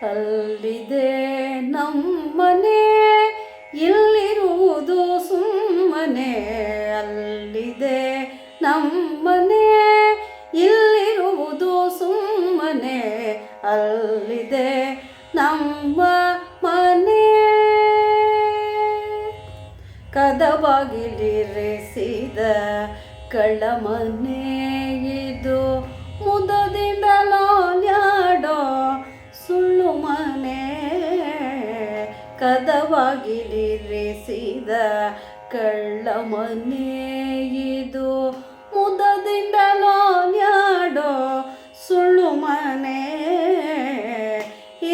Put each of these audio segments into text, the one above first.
ಅಲ್ಲಿದೆ ನಮ್ಮನೆ, ಇಲ್ಲಿರುವುದು ಸುಮ್ಮನೆ. ಅಲ್ಲಿದೆ ನಮ್ಮನೆ, ಇಲ್ಲಿರುವುದು ಸುಮ್ಮನೆ. ಅಲ್ಲಿದೆ ನಮ್ಮ ಮನೆ. ಕದಬಾಗಿಲಿರಿಸಿದ ಕಳ್ಳಮನೆ ಇದು, ಮುದದಿಂದ ಲಾಲ್ಯಾಡೋ ಸುಳ್ಳು ಮನೆ. ಕದಬಾಗಿಲಿರಿಸಿದ ಕಳ್ಳಮನೆ ಇದು, ಮುದದಿಂದ ಲಾಲ್ಯಾಡೋ ಸುಳ್ಳು ಮನೆ.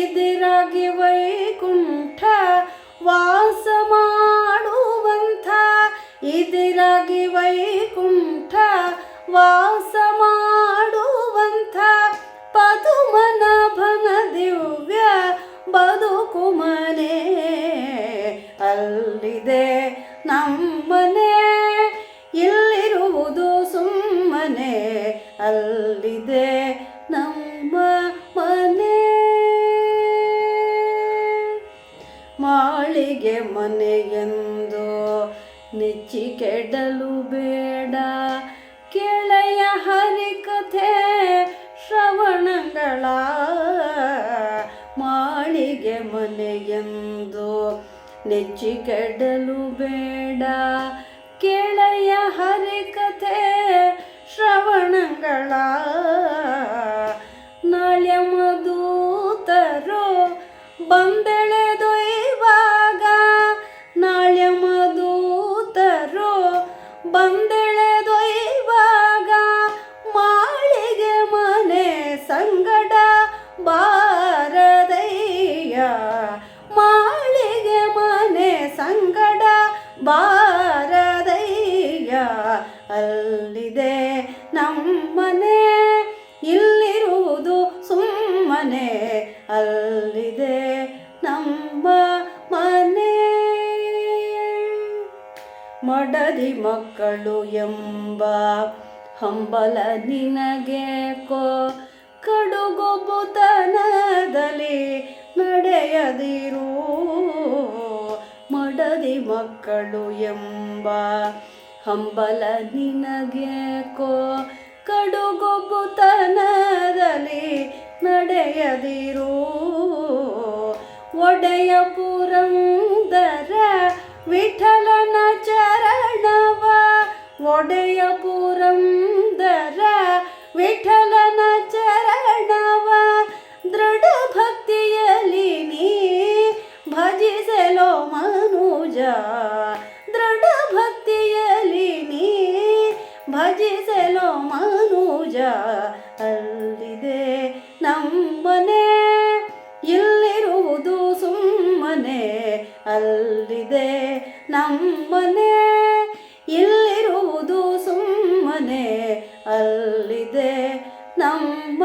ಇದಿರಾಗಿ ವೈಕುಂಠ ವಾಸ ಮಾಡುವಂಥ, ಇದಿರಾಗಿ ವೈಕುಂಠ ವಾಸ ಮಾಡುವಂಥ ಪದುಮನಾಭನ ದಿವ್ಯ ಬದುಕು ಮನೆ. ಅಲ್ಲಿದೆ ನಮ್ಮನೆ, ಇಲ್ಲಿರುವುದು ಸುಮ್ಮನೆ. ಅಲ್ಲಿದೆ ನಮ್ಮ ಮನೆ. ಮಾಳಿಗೆ ಮನೆಯೆಂದು ನೆಚ್ಚಿ ಕೆಡಲು ಬೇಡ, ಕೆಳೆಯ ಹರಿಕಥೆ ಶ್ರವಣಗಳ. ಮಾಳಿಗೆ ಮನೆಯೆಂದು ನೆಚ್ಚಿ ಕೆಡಲು ಬೇಡ, ಕೆಳೆಯ ಹರಿಕಥೆ ಶ್ರವಣಗಳ. ನಾಳ್ಯ ಮಧೂತರು ಬಂದೆಳೆದೊಯ್ವಾಗ, ನಾಳ್ಯ ಮಧೂತರು ಬಂದೆಳೆದೊಯ್ವಾಗ, ಮಾಳಿಗೆ ಮನೆ ಸಂಗಡ ಬಾರದಯ್ಯ. ಮಾಳಿಗೆ ಮನೆ ಸಂಗಡ ಬಾರದಯ್ಯ. ಅಲ್ಲಿದೆ ನಮ್ಮನೆ, ಇಲ್ಲಿರುವುದು ಸುಮ್ಮನೆ. ಅಲ್ಲಿದೆ ನಮ್ಮ ಮನೆ. ಮಡದಿ ಮಕ್ಕಳು ಎಂಬ ಹಂಬಲ ನಿನಗೇಕೋ, ಕಡುಗೊಬ್ಬುತನದಲ್ಲಿ ನಡೆಯದಿರು. ಮಡದಿ ಮಕ್ಕಳು ಎಂಬ ಹಂಬಲ ನಿನಗೇಕೋ, ಕಡುಗೊಬ್ಬುತನದಲ್ಲಿ ನಡೆಯದಿರು. ಒಡೆಯ ಪುರಂದರ ವಿಠಲನ ಚರಣವ, ಒಡೆಯ ಪುರಂದರ ವಿಠಲನ ಚರಣವ, ದೃಢ ಭಕ್ತಿಯಲ್ಲಿ ನೀ ಭಜಿಸಲೋ ಮನುಜ. ದೃಢ ಭಕ್ತಿಯಲ್ಲಿ ನೀ ಭಜಿಸಲೋ ಮನುಜ. ಅಲ್ಲಿದೆ ನಮ್ಮನೆ, ಇಲ್ಲಿರುವುದು ಸುಮ್ಮನೆ. ಅಲ್ಲಿದೆ ನಮ್ಮನೆ, ಇಲ್ಲಿರುವುದು ಸುಮ್ಮನೆ. ಅಲ್ಲಿದೆ ನಮ್ಮ